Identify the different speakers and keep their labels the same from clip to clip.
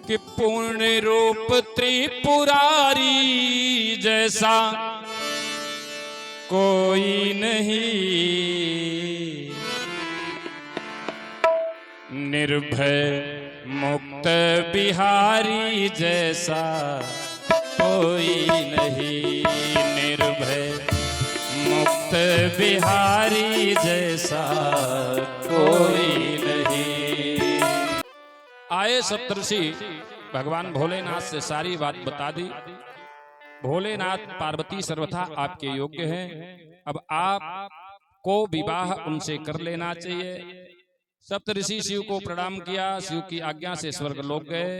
Speaker 1: कि पूर्ण रूप त्रिपुरारी जैसा कोई नहीं, निर्भय मुक्त बिहारी जैसा कोई नहीं, निर्भय मुक्त बिहारी जैसा कोई नहीं। आए सप्तर्षि भगवान भोलेनाथ से सारी बात बता दी। भोलेनाथ पार्वती सर्वथा आपके योग्य हैं, अब आपको विवाह उनसे कर लेना चाहिए। सप्तऋषि शिव को प्रणाम किया, शिव की आज्ञा से स्वर्ग लोक गए।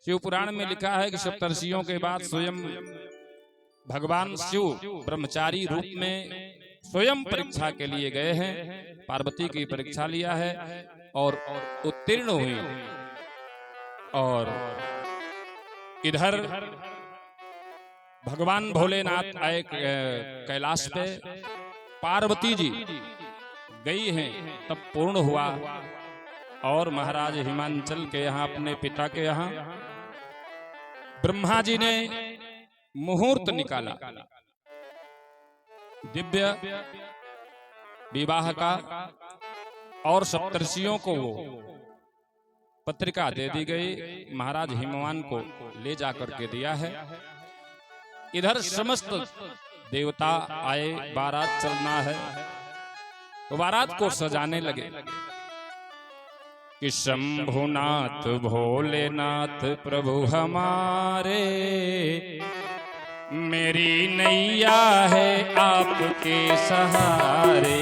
Speaker 1: शिव पुराण में लिखा है कि सप्तर्षियों के बाद स्वयं भगवान शिव ब्रह्मचारी रूप में स्वयं परीक्षा के लिए गए हैं, पार्वती की परीक्षा लिया है और उत्तीर्ण हुई। और इधर भगवान भोलेनाथ आए कैलाश पे, पार्वती जी गई हैं, तब पूर्ण हुआ। और महाराज हिमांचल के यहाँ अपने पिता के यहाँ ब्रह्मा जी ने मुहूर्त निकाला दिव्य विवाह का, और सप्तर्षियों को वो पत्रिका दे दी गई, महाराज हिमवान को ले जाकर के दिया है। इधर समस्त देवता आए, बारात चलना है, तो बारात को सजाने लगे कि शंभुनाथ भोलेनाथ प्रभु हमारे, मेरी नैया है आपके सहारे।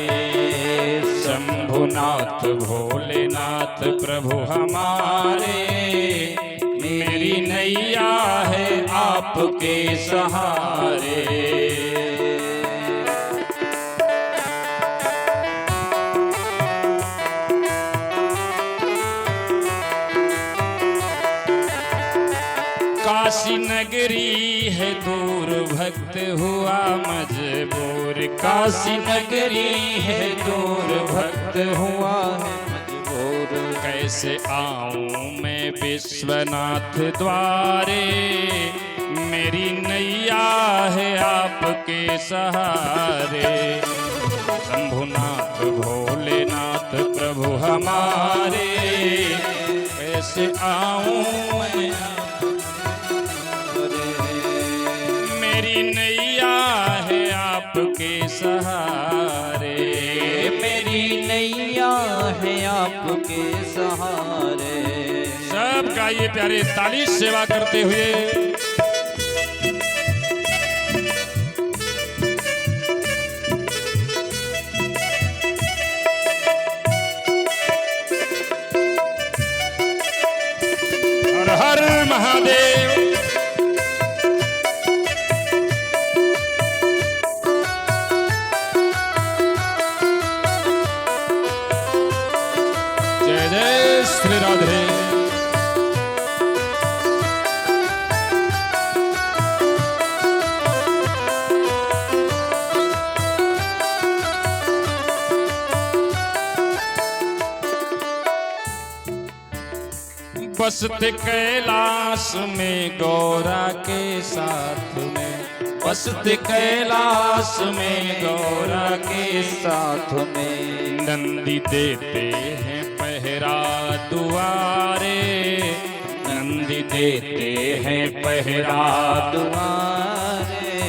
Speaker 1: शंभुनाथ भोलेनाथ प्रभु हमारे, मेरी नैया है आपके सहारे। काशी नगरी है दूर भक्त हुआ मजबूर, काशी नगरी है दूर भक्त हुआ मजबूर। कैसे आऊं मैं विश्वनाथ द्वारे, मेरी नैया है आपके सहारे। शंभुनाथ भोलेनाथ प्रभु हमारे, कैसे आऊं मैं, मेरी नैया है आपके सहारे,
Speaker 2: मेरी नैया है आपके सहारे।
Speaker 1: सब गाइए प्यारे, ताली सेवा करते हुए। हर हर महादेव। जय जय श्री राधे। बसते कैलाश में गौरा के साथ में, बसते कैलाश में गौरा के साथ में। नंदी देते हैं पहरा दुआरे, नंदी देते हैं पहरा दुआरे।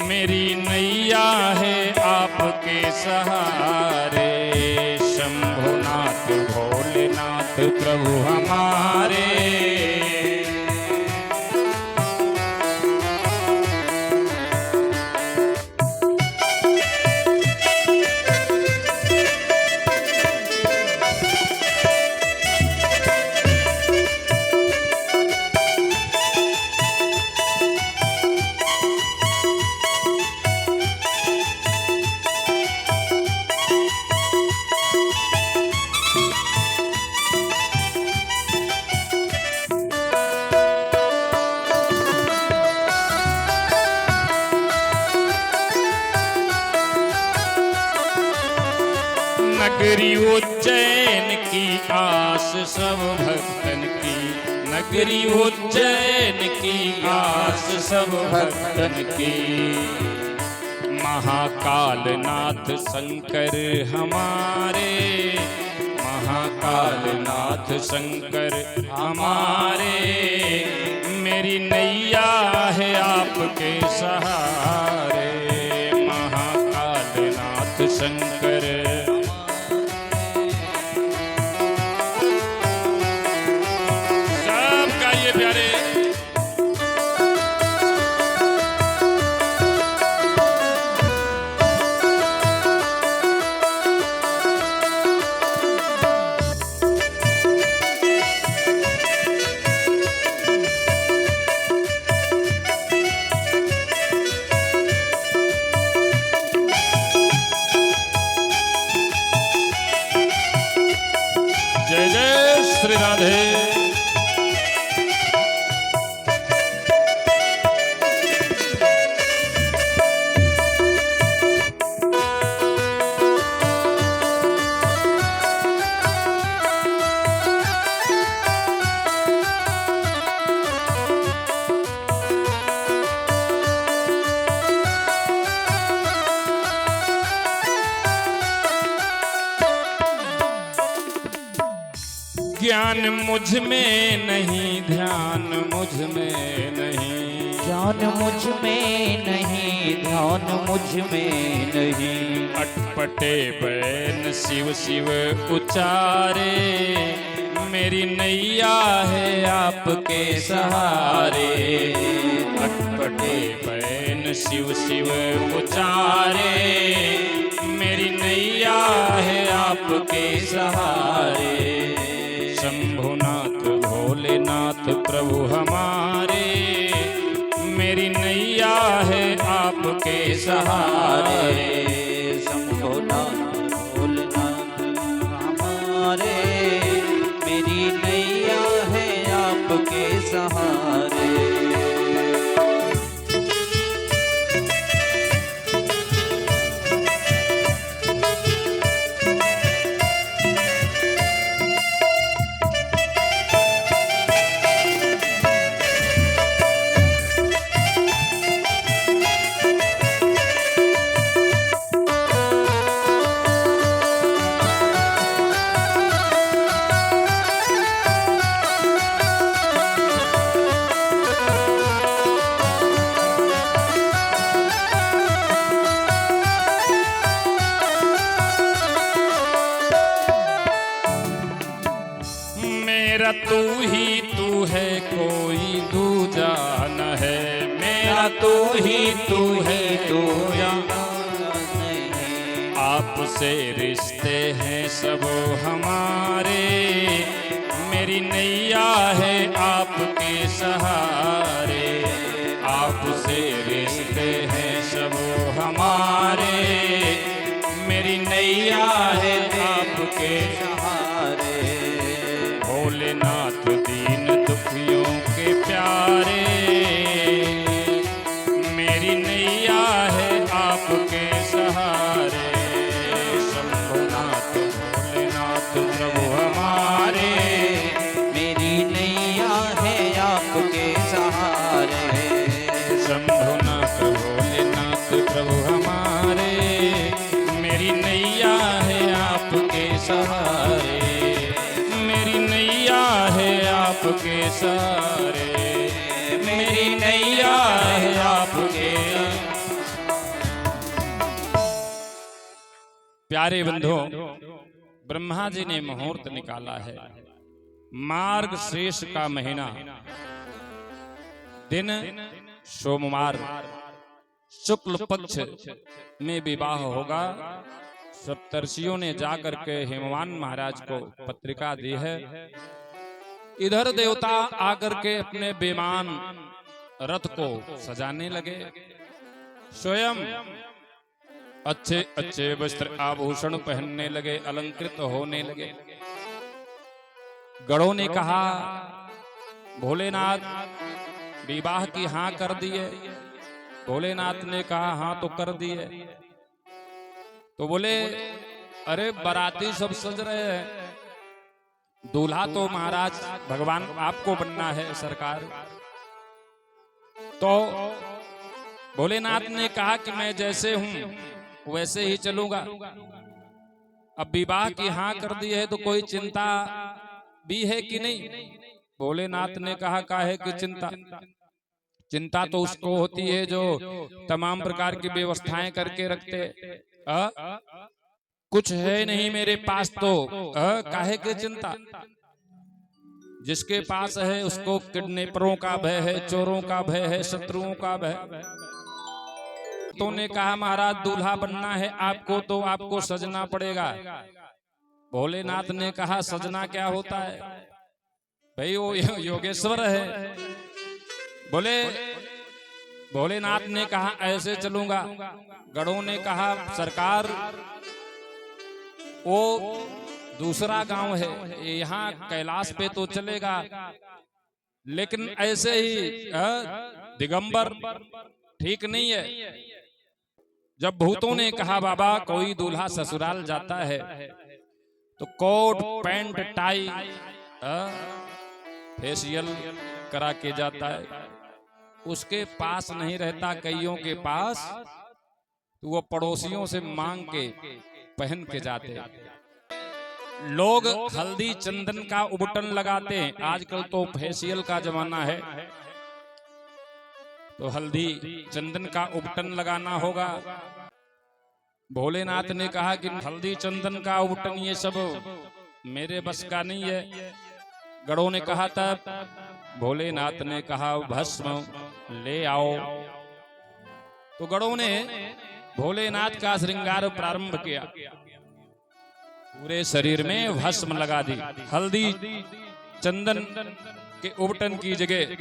Speaker 1: मेरी नैया है आपके सहारे। शंभुनाथ भोलेनाथ प्रभु हमारे, नगरी उज्जैन की आस सब भक्तन की, बिगड़ी उज्जैन की आस सब भक्तन की। महाकाल नाथ शंकर हमारे, महाकाल नाथ शंकर हमारे, मेरी नैया है आपके सहारे। महाकाल नाथ शंकर सब गाइए प्यारे। जय जय श्री राधे। ज्ञान मुझ में नहीं, ध्यान मुझ में नहीं,
Speaker 2: ज्ञान मुझ में नहीं, ध्यान मुझ में नहीं।
Speaker 1: अटपटे बैन शिव शिव उचारे, मेरी नैया है आपके सहारे। अटपटे बैन शिव शिव उचारे, मेरी नैया है आपके सहारे। शंभुनाथ भोलेनाथ प्रभु हमारे, मेरी नैया है आपके सहारे।
Speaker 2: शंभुनाथ भोलेनाथ हमारे, मेरी नैया है आपके सहारे।
Speaker 1: मेरा तू ही तू है, कोई दूजा न है। मेरा तू ही तू है, दूजा नहीं। आपसे रिश्ते हैं सब हमारे, मेरी नैया है आपके सहारे। आपसे रिश्ते हैं सब हमारे, मेरी नैया है आपके सहारे। भोलेनाथ दीन दुखियों के प्यारे, मेरी नैया है आपके सहारे। शंभुनाथ भोलेनाथ प्रभु हमारे,
Speaker 2: मेरी नैया है आपके सहारे।
Speaker 1: शंभुनाथ भोलेनाथ प्रभु हमारे, मेरी नैया है आपके सहारे। मेरी नैया है आपके सहारे, मेरी नैया है आपके। प्यारे बंधुओं, ब्रह्मा जी ने मुहूर्त निकाला है। मार्ग शीर्ष का महीना, दिन सोमवार, शुक्ल पक्ष में विवाह होगा। सप्तर्षियों ने जाकर के हिमवान महाराज को पत्रिका दी है। इधर देवता आकर के अपने विमान रथ को सजाने लगे। स्वयं अच्छे अच्छे वस्त्र आभूषण पहनने लगे, अलंकृत होने लगे। गणों ने कहा, भोलेनाथ विवाह की हाँ कर दिए। भोलेनाथ ने कहा हाँ तो कर दिए। तो बोले, अरे बाराती सब सज रहे हैं, दूल्हा तो महाराज भगवान आपको बनना है सरकार। तो भोलेनाथ ने कहा कि मैं जैसे हूं वैसे ही चलूंगा। अब विवाह की हाँ कर दी है तो कोई चिंता भी है कि नहीं? भोलेनाथ ने कहा काहे की चिंता? चिंता तो उसको होती है जो तमाम प्रकार की व्यवस्थाएं करके रखते। कुछ है नहीं मेरे पास तो काहे की चिंता? जिसके पास है उसको किडनैपरों का भय है, चोरों का भय है, शत्रुओं का भय। तो ने कहा महाराज दूल्हा बनना है आपको तो आपको सजना पड़ेगा। भोलेनाथ ने कहा सजना क्या होता है? भाई वो योगेश्वर है। बोले भोलेनाथ ने कहा ऐसे चलूंगा। गढ़ों ने कहा सरकार वो दूसरा गांव है, यहाँ कैलाश पे तो चलेगा, लेकिन ऐसे ही दिगंबर ठीक नहीं है। जब भूतों ने कहा बाबा कोई दूल्हा ससुराल जाता है तो कोट पैंट टाई फेशियल करा के जाता है, उसके पास नहीं रहता कईयों के पास, तो वो पड़ोसियों से मांग के पहन के जाते। लोग हल्दी चंदन का उबटन लगाते हैं, आजकल तो फेशियल का जमाना है, तो हल्दी चंदन का उबटन लगाना होगा। भोलेनाथ ने कहा कि हल्दी चंदन का उबटन ये सब मेरे बस का नहीं है। गढ़ों ने कहा था, भोलेनाथ ने कहा भस्म ले आओ। तो गढ़ों ने भोलेनाथ का श्रृंगार प्रारंभ किया, पूरे शरीर में भस्म लगा दी। हल्दी चंदन के उबटन की जगह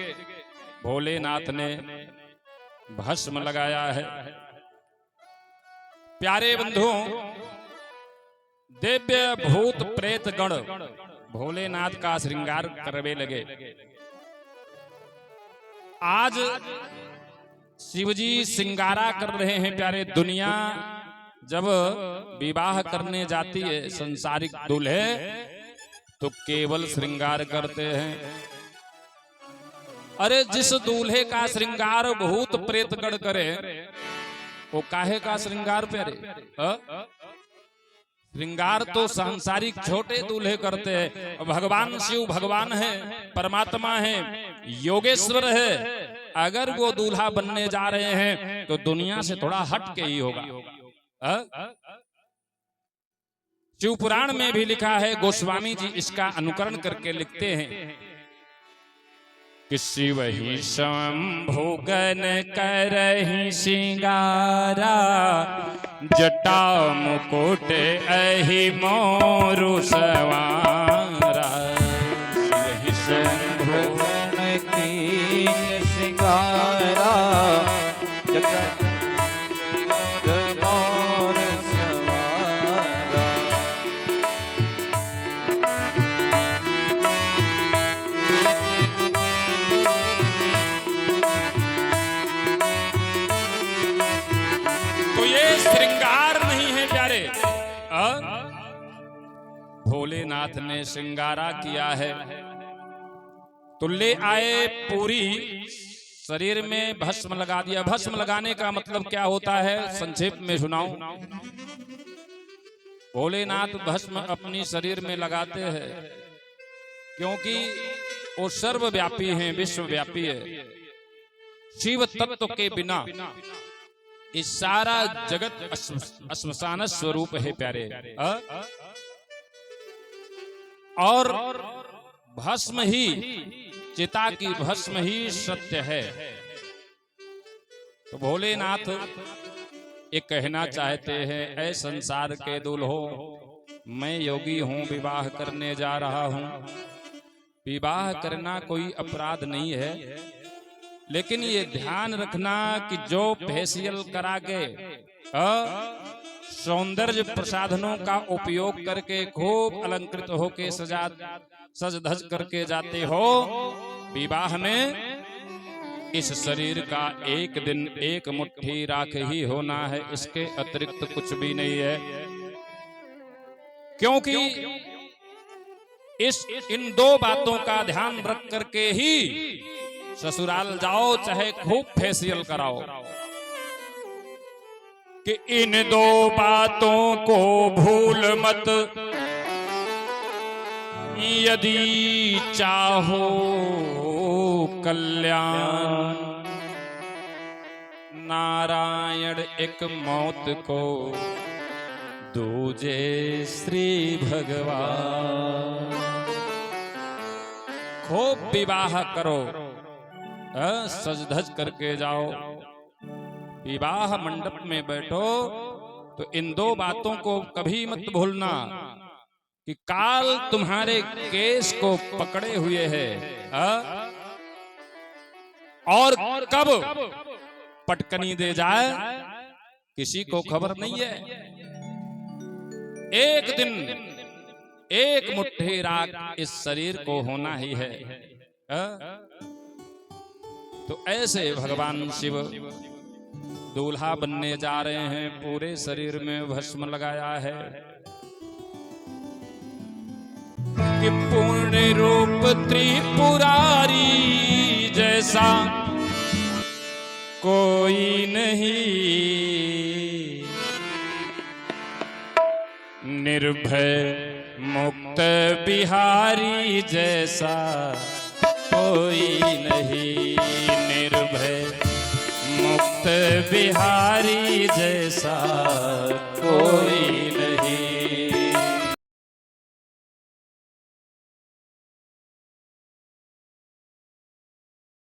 Speaker 1: भोलेनाथ ने भस्म लगाया है। प्यारे बंधुओं, दिव्य भूत प्रेत गण भोलेनाथ का श्रृंगार करवे लगे। आज शिवजी श्रृंगारा कर रहे हैं। प्यारे, दुनिया जब विवाह करने जाती है संसारिक दूल्हे तो केवल श्रृंगार करते हैं। अरे जिस दूल्हे का श्रृंगार भूत प्रेत गण करे वो काहे का श्रृंगार? प्यारे, श्रृंगार तो सांसारिक छोटे दूल्हे करते हैं। भगवान शिव भगवान है, परमात्मा है, योगेश्वर है। अगर वो दूल्हा बनने जा रहे हैं तो दुनिया से थोड़ा हट के ही होगा। शिव पुराण में भी लिखा है, गोस्वामी जी इसका अनुकरण करके लिखते हैं कि शिव ही शंभुगन करहि सिंगारा, जटा मुकुट अहि मोरु सवारा।
Speaker 2: यही शंभुगन की सिंगारा, जटा
Speaker 1: भोलेनाथ ने श्रृंगारा किया है। तो ले आए, पूरी शरीर में भस्म लगा दिया। भस्म लगाने का मतलब क्या होता है संक्षेप में सुनाऊं। भोलेनाथ भस्म अपनी शरीर में लगाते हैं क्योंकि वो सर्वव्यापी हैं, विश्वव्यापी है। शिव तत्व के बिना इस सारा जगत श्मशान स्वरूप है। प्यारे, और भस्म ही, चिता की भस्म ही सत्य है। तो भोलेनाथ ये कहना चाहते हैं, ऐ संसार के दूल्हो, मैं योगी हूं, विवाह करने जा रहा हूं। विवाह करना कोई अपराध नहीं है, लेकिन ये ध्यान रखना कि जो फेशियल करा के सौंदर्य प्रसाधनों का उपयोग करके खूब अलंकृत होके सज धज करके जाते हो विवाह में, इस शरीर का एक दिन एक मुट्ठी राख ही होना है, इसके अतिरिक्त कुछ भी नहीं है। क्योंकि इन दो बातों का ध्यान रख करके ही ससुराल जाओ, चाहे खूब फेशियल कराओ, कि इन दो बातों को भूल मत यदि चाहो कल्याण। नारायण एक मौत को, दूजे श्री भगवान। खूब विवाह करो, सज धज करके जाओ, विवाह मंडप में बैठो तो इन दो बातों को कभी मत भूलना कि काल तुम्हारे केस को पकड़े हुए है, और कब पटकनी दे जाए किसी को खबर नहीं है। एक दिन एक मुट्ठी राख इस शरीर को होना ही है। तो ऐसे भगवान शिव दूल्हा बनने जा रहे हैं, पूरे शरीर में भस्म लगाया है कि पूर्ण रूप त्रिपुरारी जैसा कोई नहीं, निर्भय मुक्त बिहारी जैसा कोई नहीं, निर्भय मुक्त बिहारी जैसा कोई नहीं।